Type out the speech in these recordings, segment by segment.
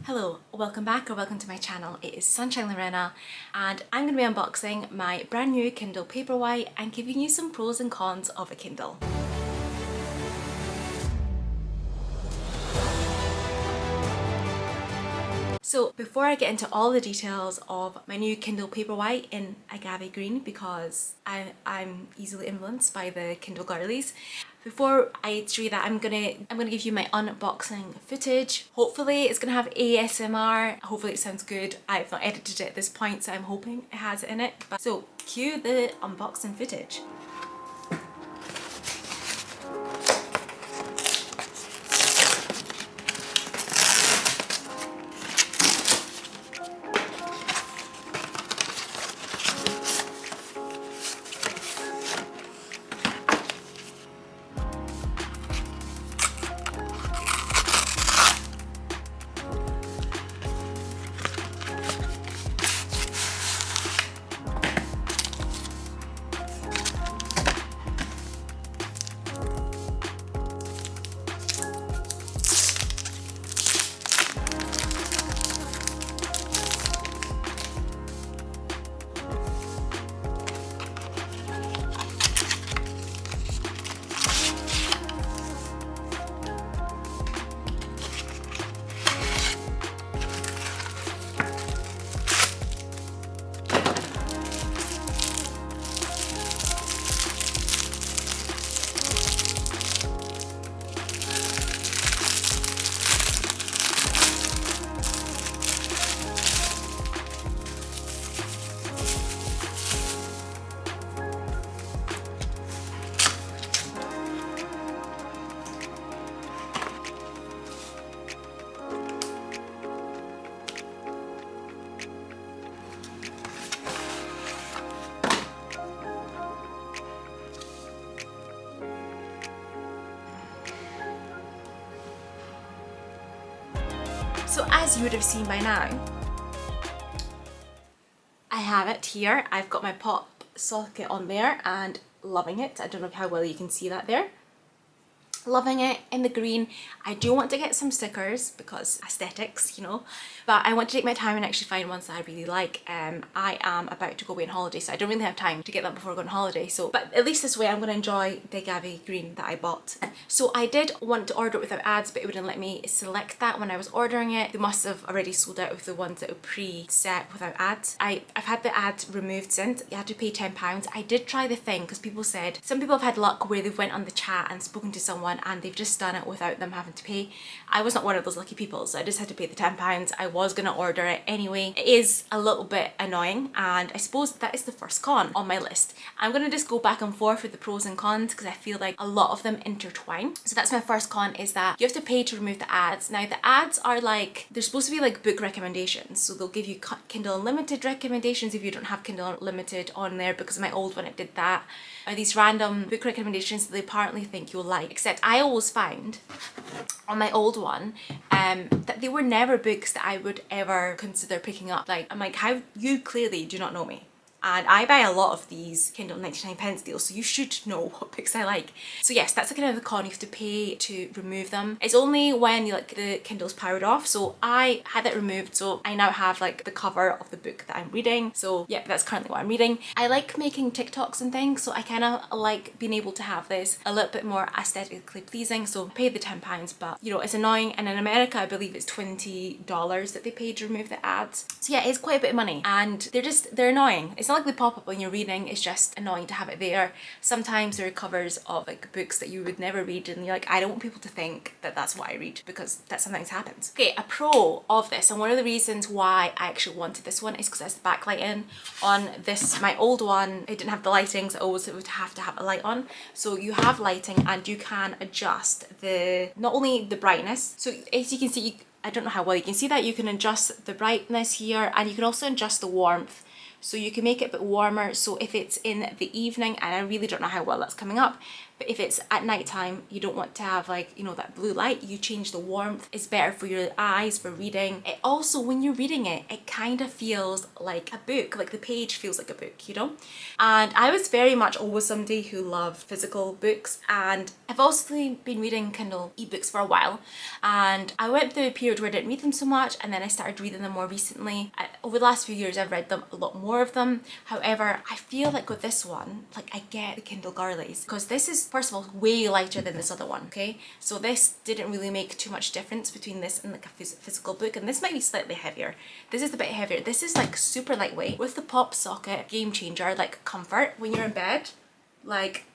Hello, welcome back or welcome to my channel. It is Sunshine Lorena and I'm going to be unboxing my brand new Kindle Paperwhite and giving you some pros and cons of a Kindle. So before I get into all the details of my new Kindle Paperwhite in agave green, because I'm easily influenced by the Kindle girlies, before I show you that, I'm gonna give you my unboxing footage. Hopefully it's gonna have ASMR. Hopefully it sounds good. I've not edited it at this point, so I'm hoping it has it in it. So cue the unboxing footage. So as you would have seen by now, I have it here. I've got my pop socket on there and loving it. I don't know how well you can see that there. Loving it in the green. I do want to get some stickers because aesthetics, you know, but I want to take my time and actually find ones that I really like. I am about to go away on holiday, so I don't really have time to get that before going on holiday. So, but at least this way I'm going to enjoy the agave green that I bought. So I did want to order it without ads, but it wouldn't let me select that when I was ordering it. They must have already sold out of the ones that were pre-set without ads. I've had the ads removed since. You had to pay £10. I did try the thing because people said, some people have had luck where they've went on the chat and spoken to someone and they've just done it without them having to pay. I was not one of those lucky people, so I just had to pay the £10. I was gonna order it anyway. It is a little bit annoying, and I suppose that is the first con on my list. I'm gonna just go back and forth with the pros and cons because I feel like a lot of them intertwine. So that's my first con, is that you have to pay to remove the ads. Now the ads are like, they're supposed to be like book recommendations. So they'll give you Kindle Unlimited recommendations if you don't have Kindle Unlimited on there, because my old one, it did that. Are these random book recommendations that they apparently think you'll like. Except I always found on my old one that they were never books that I would ever consider picking up. Like, I'm like, how, you clearly do not know me. And I buy a lot of these Kindle 99p deals, so you should know what books I like. So yes, that's kind of the con. You have to pay to remove them. It's only when you, like, the Kindle's powered off. So I had it removed, so I now have like the cover of the book that I'm reading. So yeah, that's currently what I'm reading. I like making TikToks and things, so I kind of like being able to have this a little bit more aesthetically pleasing. So I paid the £10, but you know, it's annoying. And in America, I believe it's $20 that they paid to remove the ads. So yeah, it's quite a bit of money, and they're annoying. It's not like they pop up when you're reading, it's just annoying to have it there. Sometimes there are covers of like books that you would never read, and you're like, I don't want people to think that that's what I read, because that sometimes happens. Okay, a pro of this, and one of the reasons why I actually wanted this one is because there's the backlight in. On this, my old one, it didn't have the lighting, so I always would have to have a light on. So you have lighting, and you can adjust not only the brightness, so as you can see, I don't know how well you can see that, you can adjust the brightness here, and you can also adjust the warmth. So you can make it a bit warmer. So if it's in the evening, and I really don't know how well that's coming up, But if it's at night time, you don't want to have like, you know, that blue light, you change the warmth. It's better for your eyes, for reading. It also, when you're reading it, it kind of feels like a book, like the page feels like a book, you know? And I was very much always somebody who loved physical books, and I've also been reading Kindle ebooks for a while, and I went through a period where I didn't read them so much, and then I started reading them more recently. Over the last few years I've read them, a lot more of them. However, I feel like with this one, like I get the Kindle girlies, because this is, first of all, way lighter than this other one, okay? So this didn't really make too much difference between this and like a physical book, and this might be slightly heavier. This is a bit heavier. This is like super lightweight with the pop socket, game changer, like comfort when you're in bed. Like,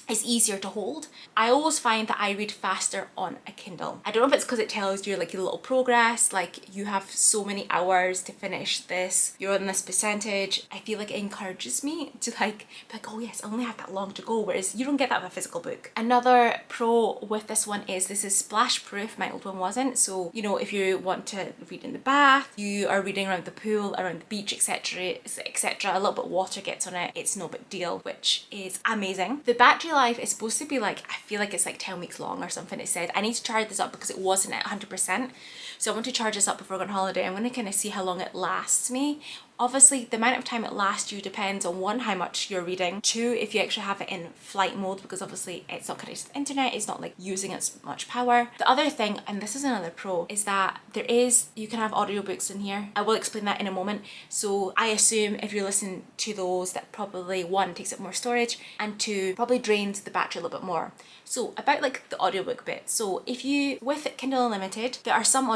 it's easier to hold. I always find that I read faster on a Kindle. I don't know if it's because it tells you like your little progress, like you have so many hours to finish this, you're on this percentage. I feel like it encourages me to like be like, oh yes, I only have that long to go, whereas you don't get that with a physical book. Another pro with this one is this is splash proof. My old one wasn't. So, you know, if you want to read in the bath, you are reading around the pool, around the beach, etc, etc, a little bit of water gets on it, it's no big deal, which is amazing. The battery life is supposed to be like, I feel like it's like 10 weeks long or something. It said I need to charge this up because it wasn't at 100%, so I want to charge this up before I go on holiday. I'm going to kind of see how long it lasts me. Obviously the amount of time it lasts you depends on, one, how much you're reading, two, if you actually have it in flight mode, because obviously it's not connected to the internet, it's not like using as much power. The other thing, and this is another pro, is that you can have audiobooks in here. I will explain that in a moment. So I assume if you listen to those, that probably one, takes up more storage, and two, probably drains the battery a little bit more. So about like the audiobook bit. So if you, with Kindle Unlimited, there are some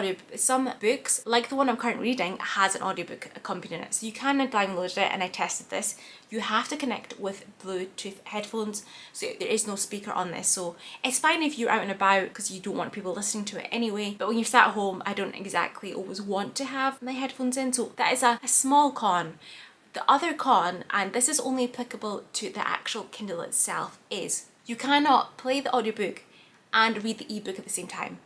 books, like the one I'm currently reading, has an audiobook accompanying it. So you can download it, and I tested this. You have to connect with Bluetooth headphones, so there is no speaker on this. So it's fine if you're out and about because you don't want people listening to it anyway, but when you're sat at home, I don't exactly always want to have my headphones in, so that is a small con. The other con, and this is only applicable to the actual Kindle itself, is you cannot play the audiobook and read the ebook at the same time.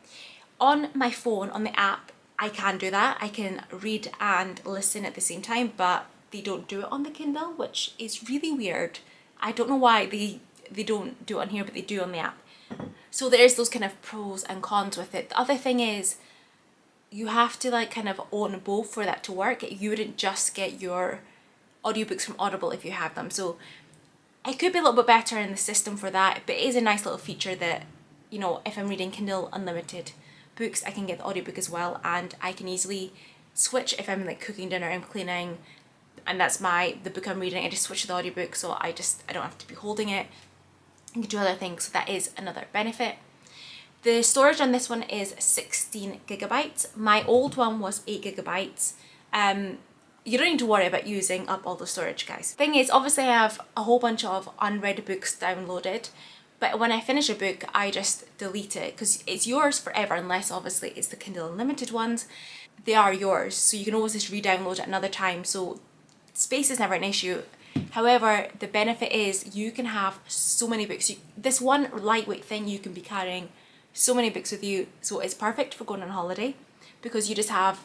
On my phone, on the app, I can do that. I can read and listen at the same time, but they don't do it on the Kindle, which is really weird. I don't know why they don't do it on here, but they do on the app. So there's those kind of pros and cons with it. The other thing is you have to like kind of own both for that to work. You wouldn't just get your audiobooks from Audible if you have them. So it could be a little bit better in the system for that, but it is a nice little feature that, you know, if I'm reading Kindle Unlimited books, I can get the audiobook as well, and I can easily switch if I'm like cooking dinner, I'm cleaning, and that's the book I'm reading. I just switch to the audiobook, so I don't have to be holding it. I can do other things, so that is another benefit. The storage on this one is 16 gigabytes. My old one was 8 gigabytes. You don't need to worry about using up all the storage, guys. Thing is, obviously I have a whole bunch of unread books downloaded, but when I finish a book, I just delete it because it's yours forever, unless obviously it's the Kindle Unlimited ones. They are yours, so you can always just re-download it another time, so space is never an issue. However, the benefit is you can have so many books. This one lightweight thing, you can be carrying so many books with you, so it's perfect for going on holiday because you just have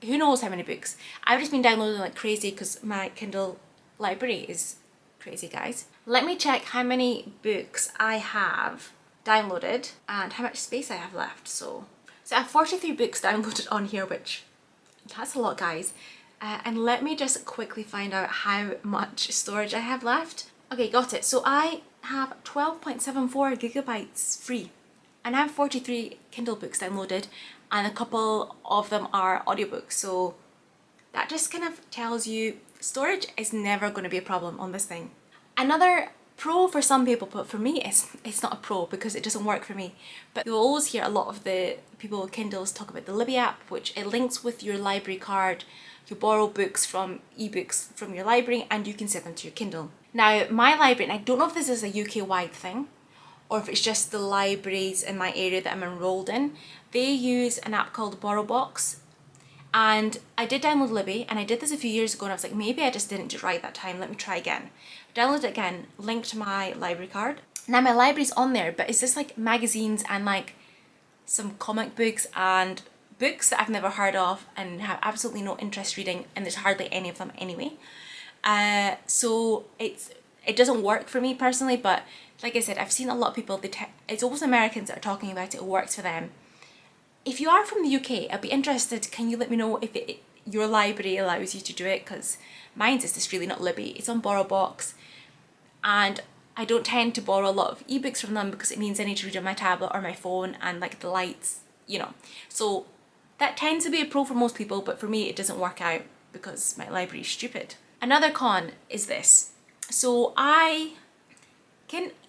who knows how many books. I've just been downloading like crazy because my Kindle library is crazy, guys. Let me check how many books I have downloaded and how much space I have left. So I have 43 books downloaded on here, which that's a lot, guys. And let me just quickly find out how much storage I have left. Okay, got it. So I have 12.74 gigabytes free, and I have 43 Kindle books downloaded, and a couple of them are audiobooks. So that just kind of tells you storage is never going to be a problem on this thing. Another pro for some people, but for me it's not a pro because it doesn't work for me. But you'll always hear a lot of the people with Kindles talk about the Libby app, which it links with your library card. You borrow books from ebooks from your library and you can send them to your Kindle. Now my library, and I don't know if this is a UK wide thing or if it's just the libraries in my area that I'm enrolled in, they use an app called BorrowBox. And I did download Libby, and I did this a few years ago, and I was like, maybe I just didn't do it right that time, let me try again. Download it again, linked my library card. Now my library's on there, but it's just like magazines and like some comic books and books that I've never heard of and have absolutely no interest reading, and there's hardly any of them anyway. So it doesn't work for me personally, but like I said, I've seen a lot of people, it's always Americans that are talking about it works for them. If you are from the UK, I'd be interested, can you let me know if your library allows you to do it? Because mine's is just really not Libby. It's on BorrowBox, and I don't tend to borrow a lot of ebooks from them because it means I need to read on my tablet or my phone, and like the lights, you know. So that tends to be a pro for most people, but for me it doesn't work out because my library is stupid. Another con is this. So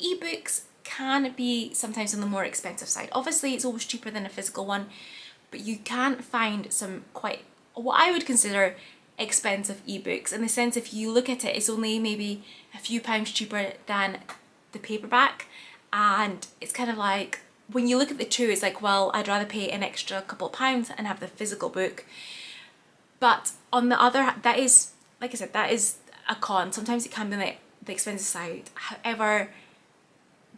ebooks can be sometimes on the more expensive side. Obviously it's always cheaper than a physical one, but you can find some quite, what I would consider expensive ebooks, in the sense if you look at it, it's only maybe a few pounds cheaper than the paperback, and it's kind of like, when you look at the two, it's like, well, I'd rather pay an extra couple of pounds and have the physical book. But on the other hand, that is, like I said, that is a con. Sometimes it can be like the expensive side. However,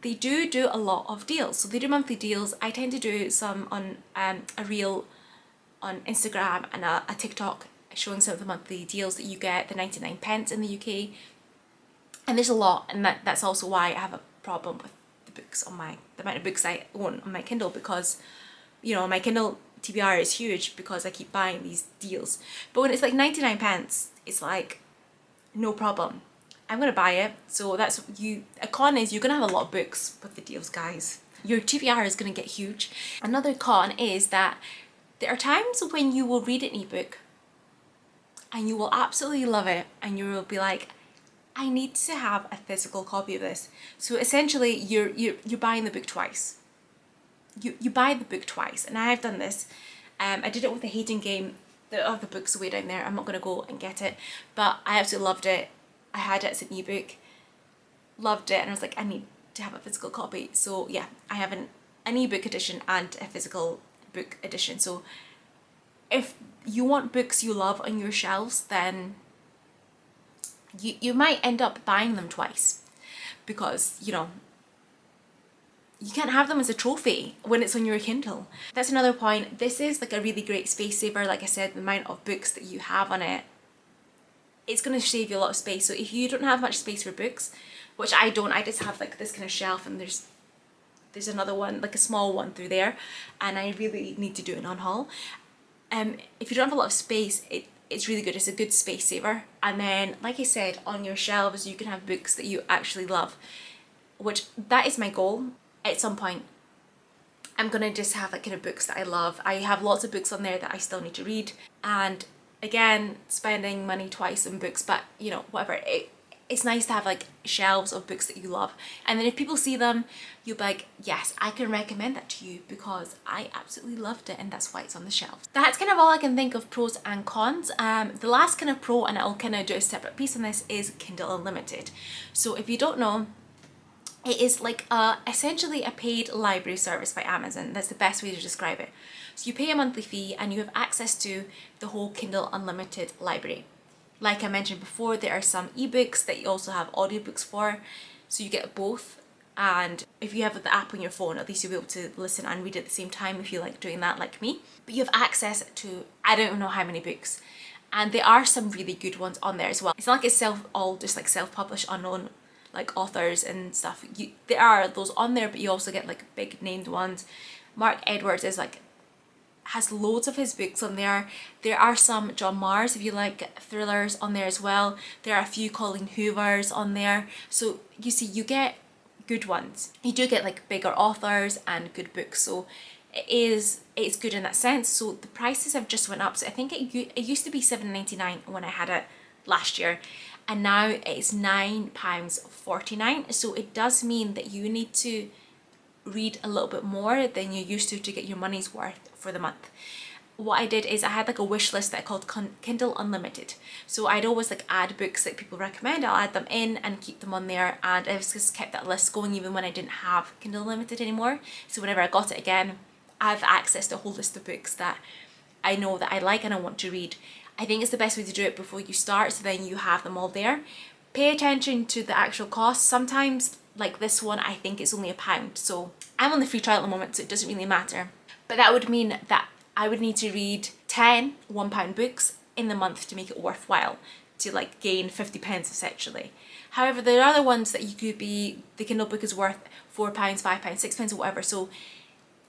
they do a lot of deals. So they do monthly deals. I tend to do some on a reel on Instagram and a TikTok showing some of the monthly deals that you get, the 99 pence in the UK. And there's a lot, and that's also why I have a problem with the books on the amount of books I own on my Kindle, because, you know, my Kindle TBR is huge because I keep buying these deals. But when it's like 99 pence, it's like, no problem, I'm gonna buy it. So that's a con is you're gonna have a lot of books with the deals, guys. Your TBR is gonna get huge. Another con is that there are times when you will read an ebook and you will absolutely love it, and you will be like, I need to have a physical copy of this. So essentially you're buying the book twice. You buy the book twice, and I have done this. I did it with the Hating Game. The other book's way down there. I'm not going to go and get it, but I absolutely loved it. I had it as an ebook, loved it, and I was like, I need to have a physical copy. So yeah, I have an ebook edition and a physical book edition. So if you want books you love on your shelves, then you might end up buying them twice, because, you know, you can't have them as a trophy when it's on your Kindle. That's another point. This is like a really great space saver. Like I said, the amount of books that you have on it, it's going to save you a lot of space. So if you don't have much space for books, which I don't, I just have like this kind of shelf, and there's another one, like a small one through there, and I really need to do an unhaul. If you don't have a lot of space, it's really good. It's a good space saver. And then, like I said, on your shelves you can have books that you actually love, which that is my goal. At some point I'm gonna just have like kind of books that I love. I have lots of books on there that I still need to read, and again, spending money twice on books, but you know, whatever. It's nice to have like shelves of books that you love, and then if people see them, you'll be like, yes, I can recommend that to you because I absolutely loved it, and that's why it's on the shelves. That's kind of all I can think of pros and cons. The last kind of pro, and I'll kind of do a separate piece on this, is Kindle Unlimited. So if you don't know, it is like essentially a paid library service by Amazon. That's the best way to describe it. So you pay a monthly fee and you have access to the whole Kindle Unlimited library. Like I mentioned before, there are some ebooks that you also have audiobooks for, so you get both. And if you have the app on your phone, at least you'll be able to listen and read at the same time if you like doing that, like me. But you have access to, I don't know how many books, and there are some really good ones on there as well. It's not like it's all just like self-published, unknown like authors and stuff. There are those on there, but you also get like big named ones. Mark Edwards is like, has loads of his books on there. There are some John Marrs, if you like thrillers, on there as well. There are a few Colleen Hoovers on there. So you see, you get good ones. You do get like bigger authors and good books, so it's good in that sense. So the prices have just went up. So I think it used to be £7.99 when I had it last year, and now it's £9.49. So it does mean that you need to read a little bit more than you used to get your money's worth for the month. What I did is I had like a wish list that I called Kindle Unlimited. So I'd always like add books that people recommend, I'll add them in and keep them on there, and I've just kept that list going even when I didn't have Kindle Unlimited anymore. So whenever I got it again, I have access to a whole list of books that I know that I like and I want to read. I think it's the best way to do it before you start, so then you have them all there. Pay attention to the actual cost. Sometimes, like this one, I think it's only £1. So I'm on the free trial at the moment, so it doesn't really matter. But that would mean that I would need to read 10 £1 books in the month to make it worthwhile to like gain 50 pence essentially. However, there are other ones that you could be, the Kindle book is worth £4, £5, £6 or whatever, so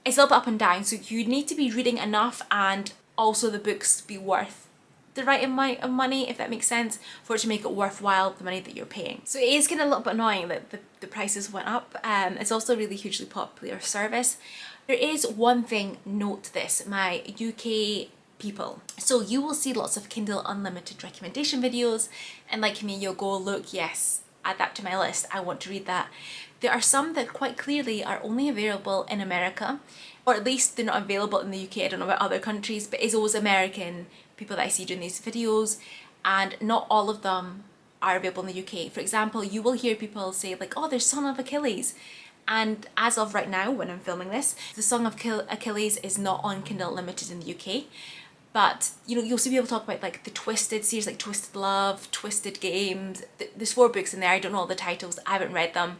it's a little bit up and down. So you need to be reading enough and also the books be worth the right amount of money, if that makes sense, for it to make it worthwhile, the money that you're paying. So it is kind of a little bit annoying that the prices went up. It's also a really hugely popular service. There is one thing, note this, my UK people. So you will see lots of Kindle Unlimited recommendation videos, and like me, you'll go, look, yes, add that to my list, I want to read that. There are some that quite clearly are only available in America, or at least they're not available in the UK. I don't know about other countries, but it's always American people that I see doing these videos, and not all of them are available in the UK. For example, you will hear people say like, oh, there's Song of Achilles. And as of right now, when I'm filming this, the Song of Achilles is not on Kindle Unlimited in the UK. But, you know, you'll see people talk about like the Twisted series, like Twisted Love, Twisted Games. There's 4 books in there, I don't know all the titles, I haven't read them.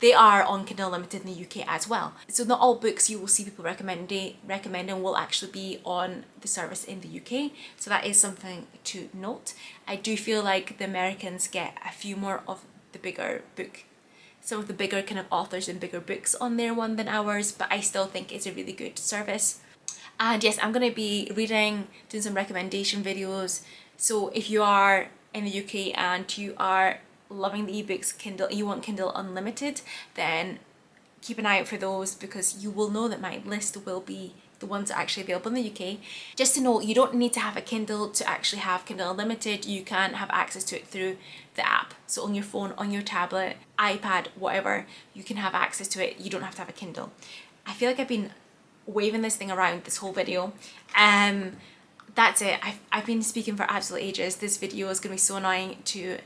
They are on Kindle Unlimited in the UK as well. So not all books you will see people recommending will actually be on the service in the UK. So that is something to note. I do feel like the Americans get a few more of the bigger book, some of the bigger kind of authors and bigger books on their one than ours, but I still think it's a really good service. And yes, I'm going to be reading, doing some recommendation videos. So if you are in the UK and you are loving the ebooks, Kindle, you want Kindle Unlimited, then keep an eye out for those, because you will know that my list will be the ones that are actually available in the UK. Just to note, you don't need to have a Kindle to actually have Kindle Unlimited. You can have access to it through the app. So on your phone, on your tablet, iPad, whatever, you can have access to it. You don't have to have a Kindle. I feel like I've been waving this thing around this whole video. That's it. I've been speaking for absolute ages. This video is going to be so annoying to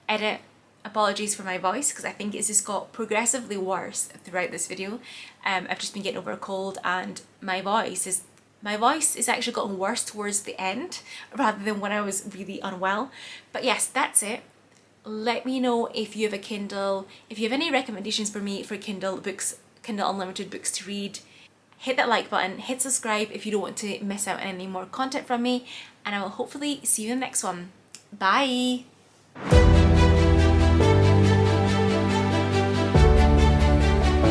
edit. Apologies for my voice, because I think it's just got progressively worse throughout this video. I've just been getting over a cold, and my voice is actually gotten worse towards the end rather than when I was really unwell. But yes, that's it. Let me know if you have a Kindle, if you have any recommendations for me for Kindle books, Kindle Unlimited books to read. Hit that like button, hit subscribe if you don't want to miss out on any more content from me, and I will hopefully see you in the next one. Bye!